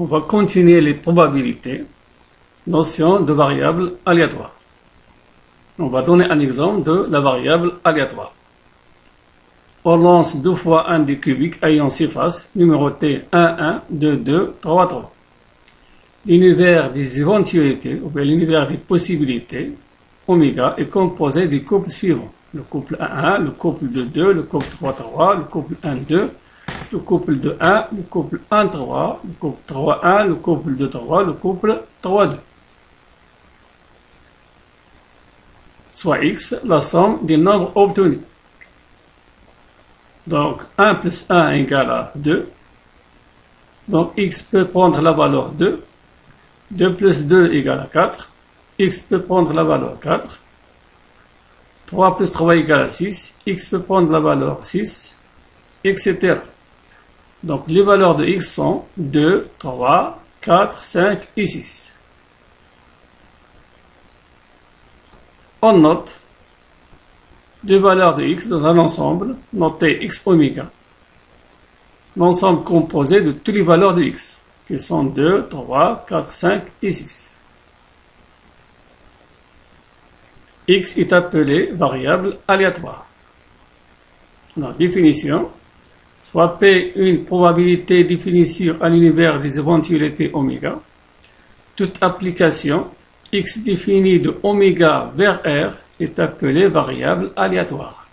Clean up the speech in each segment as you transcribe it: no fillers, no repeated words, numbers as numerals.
On va continuer les probabilités, notion de variable aléatoire. On va donner un exemple de la variable aléatoire. On lance 2 fois un dé cubique ayant 6 faces, numérotées 1, 1, 2, 2, 3, 3. L'univers des éventualités, ou bien l'univers des possibilités, oméga, est composé du couple suivant. Le couple 1, 1, le couple de 2, le couple 3, 3, le couple 1, 2, le couple de 1, le couple 1, 3, le couple 3, 1, le couple de 3, le couple 3, 2. Soit x, la somme des nombres obtenus. Donc 1 plus 1 égale à 2. Donc x peut prendre la valeur 2. 2 plus 2 égale à 4. X peut prendre la valeur 4. 3 plus 3 égale à 6. X peut prendre la valeur 6, etc. Donc les valeurs de x sont 2, 3, 4, 5 et 6. On note deux valeurs de x dans un ensemble noté x oméga. L'ensemble composé de toutes les valeurs de x, qui sont 2, 3, 4, 5 et 6. X est appelé variable aléatoire. Alors, définition. Soit P une probabilité définie sur un univers des éventualités oméga. Toute application x définie de oméga vers R est appelée variable aléatoire.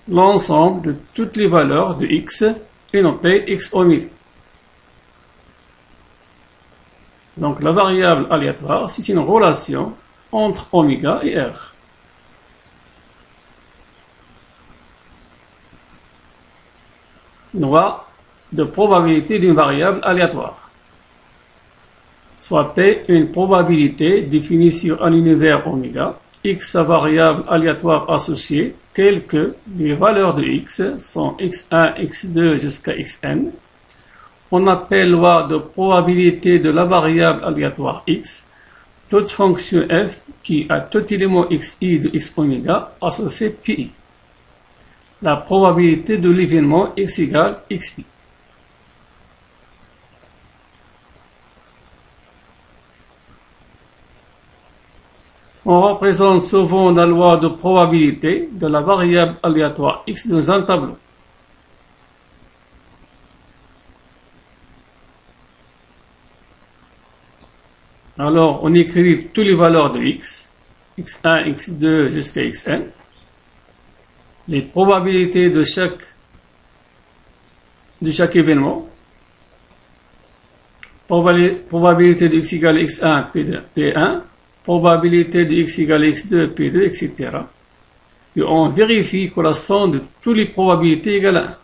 L'ensemble de toutes les valeurs de x est noté x oméga. Donc la variable aléatoire, c'est une relation entre oméga et R. Loi de probabilité d'une variable aléatoire. Soit P une probabilité définie sur un univers oméga, x sa variable aléatoire associée, telle que les valeurs de x sont x1, x2 jusqu'à xn. On appelle loi de probabilité de la variable aléatoire x, toute fonction f qui a tout élément xi de x oméga associé pi. La probabilité de l'événement x égale xi. On représente souvent la loi de probabilité de la variable aléatoire x dans un tableau. Alors, on écrit toutes les valeurs de x, x1, x2 jusqu'à xn. Les probabilités de chaque événement. Probabilité de x égale x1, p1. Probabilité de x égale x2, p2, etc. Et on vérifie que la somme de toutes les probabilités égale à 1.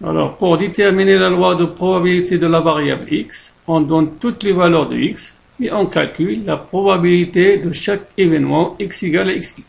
Alors, pour déterminer la loi de probabilité de la variable x, on donne toutes les valeurs de x et on calcule la probabilité de chaque événement x égale à xi.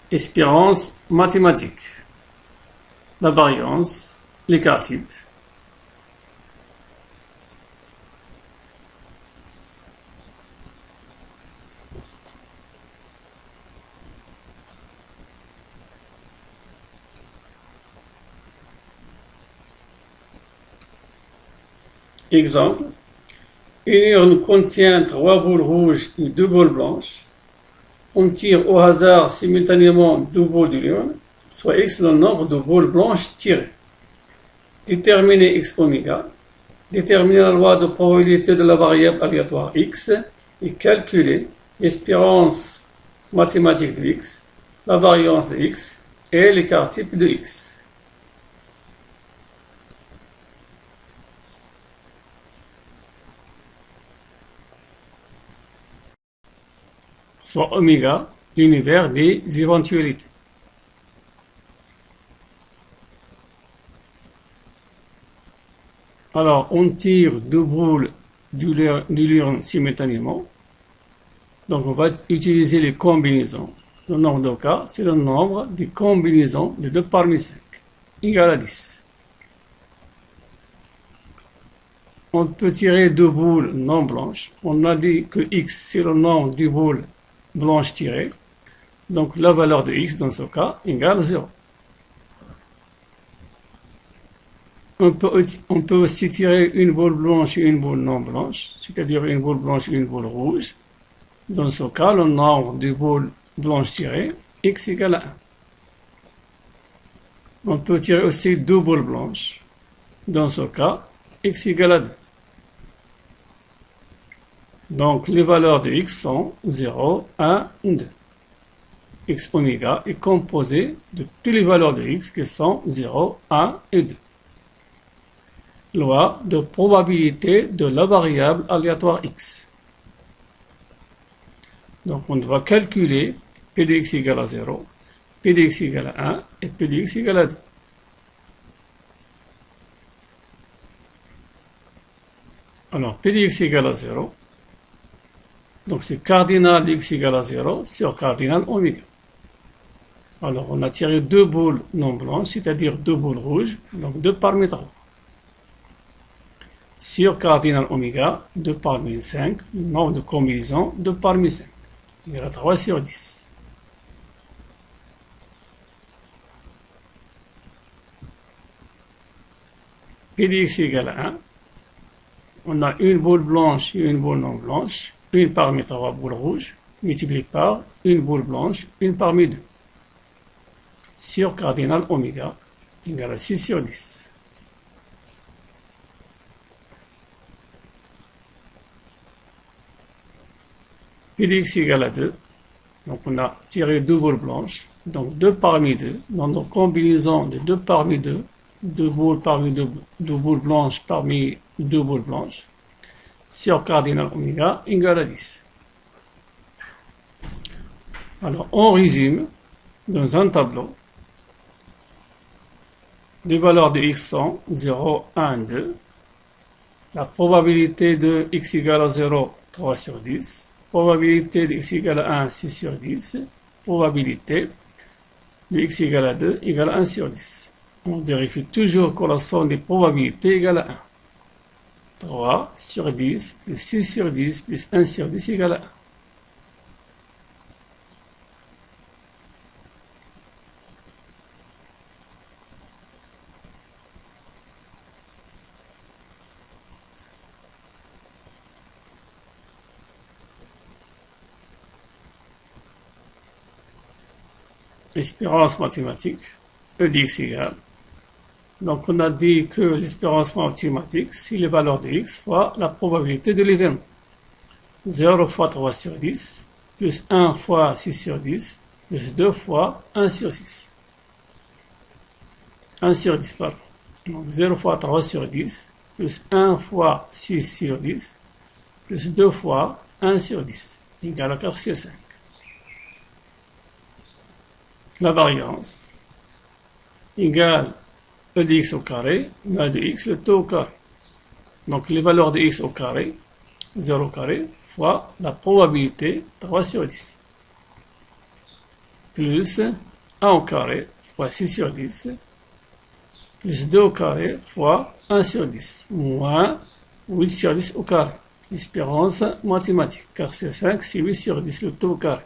Espérance mathématique. La variance, l'écart type. Exemple, une urne contient 3 boules rouges et 2 boules blanches. On tire au hasard simultanément 2 boules de l'urne, soit x le nombre de boules blanches tirées. Déterminer x oméga, déterminer la loi de probabilité de la variable aléatoire x et calculer l'espérance mathématique de x, la variance de x et l'écart type de x. Soit oméga, l'univers des éventualités. Alors, on tire 2 boules de l'urne simultanément. Donc, on va utiliser les combinaisons. Le nombre de cas, c'est le nombre des combinaisons de 2 parmi 5. égale à 10. On peut tirer deux boules non blanches. On a dit que x, c'est le nombre de boules blanches tirées. Donc la valeur de x dans ce cas égale 0. On peut aussi tirer une boule blanche et une boule non blanche, c'est-à-dire une boule blanche et une boule rouge. Dans ce cas, le nombre de boules blanches tirées, x égale à 1. On peut tirer aussi deux boules blanches. Dans ce cas, x égale à 2. Donc les valeurs de x sont 0, 1, 2. X oméga est composé de toutes les valeurs de x qui sont 0, 1 et 2. Loi de probabilité de la variable aléatoire x. Donc on doit calculer p de x égale à 0, p de x égale à 1 et p de x égale à 2. Alors p de x égale à 0, donc c'est cardinal de x égale à 0 sur cardinal oméga. Alors on a tiré deux boules non blanches, c'est-à-dire deux boules rouges, donc 2 parmi 3. Sur cardinal oméga, 2 parmi 5, le nombre de combinaisons, 2 parmi 5. Il y a 3 sur 10. P de x égale à 1. On a une boule blanche et une boule non blanche, une parmi 3 boules rouges, multiplié par une boule blanche, une parmi 2. Sur cardinal oméga égale à 6 sur 10. P de x égale à 2. Donc on a tiré deux boules blanches. Donc 2 parmi 2. Dans nos combinaisons de 2 parmi 2. 2 boules parmi 2 boules blanches parmi 2 boules blanches. Sur cardinal oméga égale à 10. Alors on résume dans un tableau. Les valeurs de x sont 0, 1, 2. La probabilité de x égale à 0, 3 sur 10. Probabilité de x égale à 1, 6 sur 10. Probabilité de x égale à 2 égale à 1 sur 10. On vérifie toujours que la somme des probabilités égale à 1. 3 sur 10 plus 6 sur 10 plus 1 sur 10 égale à 1. L'espérance mathématique, E de x égale. Donc on a dit que l'espérance mathématique, c'est les valeurs de x fois la probabilité de l'événement. 0 fois 3 sur 10, plus 1 fois 6 sur 10, plus 2 fois 1 sur 6. 1 sur 10, pardon. Donc 0 fois 3 sur 10, plus 1 fois 6 sur 10, plus 2 fois 1 sur 10, égale à 4 sur 5. La variance égale E de x au carré, moins de x, le taux au carré. Donc les valeurs de x au carré, 0 au carré, fois la probabilité, 3 sur 10. Plus 1 au carré, fois 6 sur 10. Plus 2 au carré, fois 1 sur 10. Moins 8 sur 10 au carré. L'espérance mathématique, 4 sur 5, c'est 8 sur 10, le taux au carré.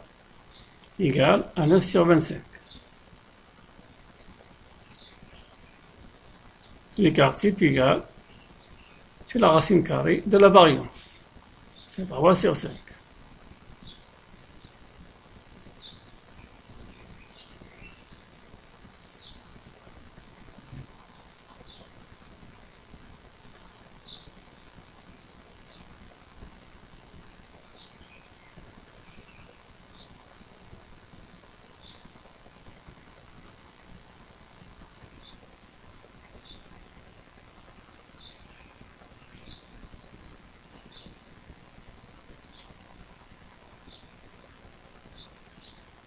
Égale à 9 sur 25. L'écart type égal, c'est la racine carrée de la variance. C'est 3 sur 5.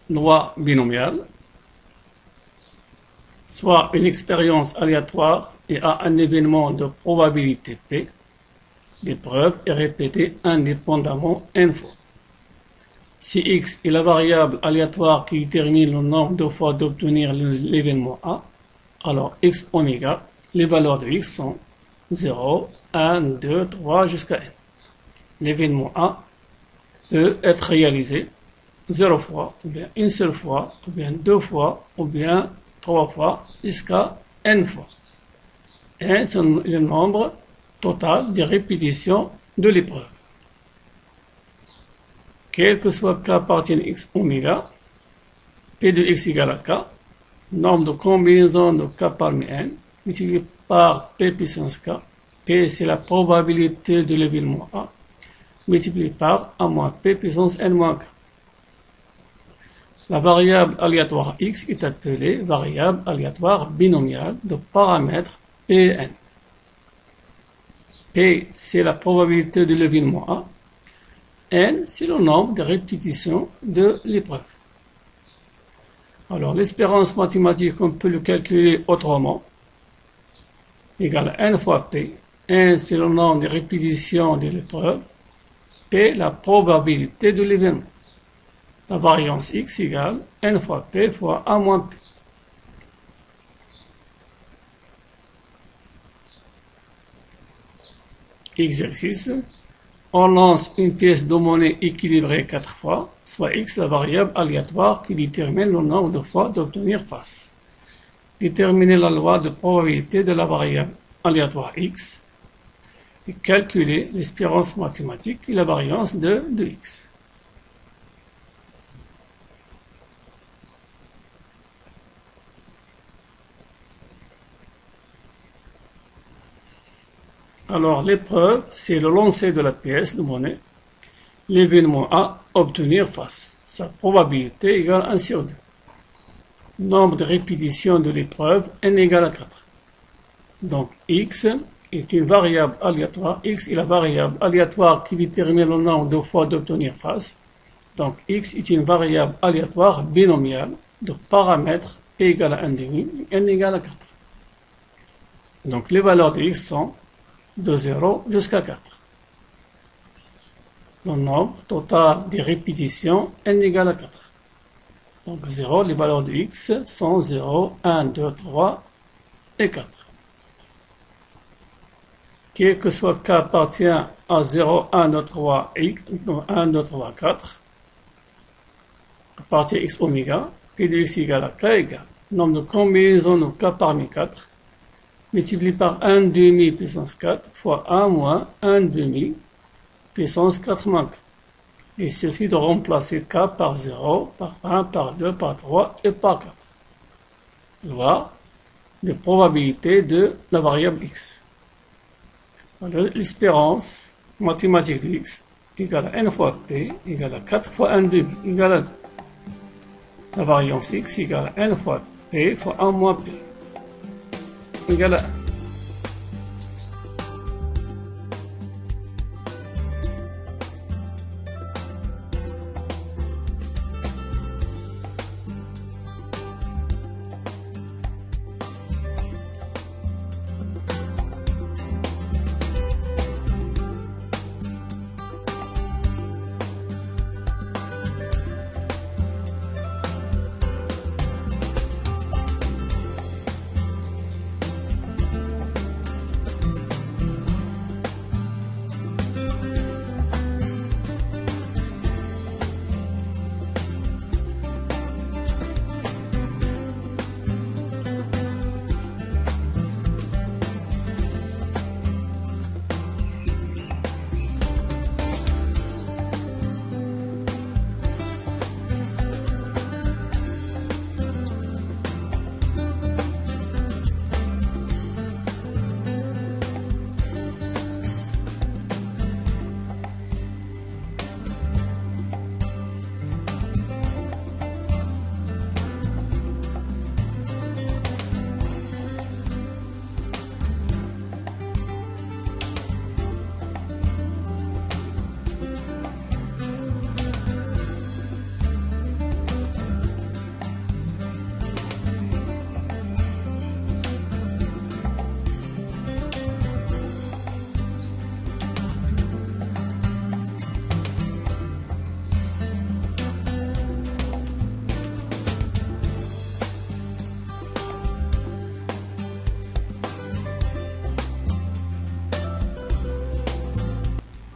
Loi binomiale, soit une expérience aléatoire et à un événement de probabilité P, l'épreuve est répétée indépendamment n fois. Si x est la variable aléatoire qui détermine le nombre de fois d'obtenir l'événement A, Alors, x oméga, les valeurs de x sont 0, 1, 2, 3 jusqu'à n. L'événement A peut être réalisé 0 fois, ou bien une seule fois, ou bien 2 fois, ou bien 3 fois, jusqu'à n fois. N, c'est le nombre total des répétitions de l'épreuve. Quel que soit k appartienne x oméga, p de x égale à k, nombre de combinaisons de k parmi n, multiplié par p puissance k. P, c'est la probabilité de l'événement A, multiplié par A moins P puissance N moins K. La variable aléatoire X est appelée variable aléatoire binomiale de paramètres Pn. P, c'est la probabilité de l'événement A. N, c'est le nombre de répétitions de l'épreuve. Alors, l'espérance mathématique, on peut le calculer autrement, égale à N fois P. N, c'est le nombre de répétitions de l'épreuve. P, la probabilité de l'événement. La variance x égale n fois p fois a moins p. Exercice. On lance une pièce de monnaie équilibrée 4 fois, soit x la variable aléatoire qui détermine le nombre de fois d'obtenir face. Déterminer la loi de probabilité de la variable aléatoire x et calculer l'espérance mathématique et la variance de x. Alors, l'épreuve, c'est le lancer de la pièce de monnaie. L'événement A, obtenir face. Sa probabilité égale 1 sur 2. Nombre de répétitions de l'épreuve, n égale à 4. Donc, x est une variable aléatoire. X est la variable aléatoire qui détermine le nombre de fois d'obtenir face. Donc, x est une variable aléatoire binomiale de paramètres p égale à 1,5, n égale à 4. Donc, les valeurs de x sont de 0 jusqu'à 4. Le nombre total des répétitions n égale à 4. Donc 0, les valeurs de x sont 0, 1, 2, 3 et 4. Quel que soit k appartient à 0, 1, 2, 3 et 1, 2, 3, 4, appartient à x oméga, p de x égale à k égale nombre de combinaisons de k parmi 4, multiplié par 1 demi puissance 4 fois 1 moins 1 demi puissance 4 moins 4. Il suffit de remplacer k par 0, par 1, par 2, par 3 et par 4. Loi de probabilité de la variable x. L'espérance mathématique de x égale à n fois p égale à 4 fois 1 demi égale à 2. La variance x égale à n fois p fois 1 moins p égale à 1.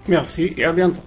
Merci et à bientôt.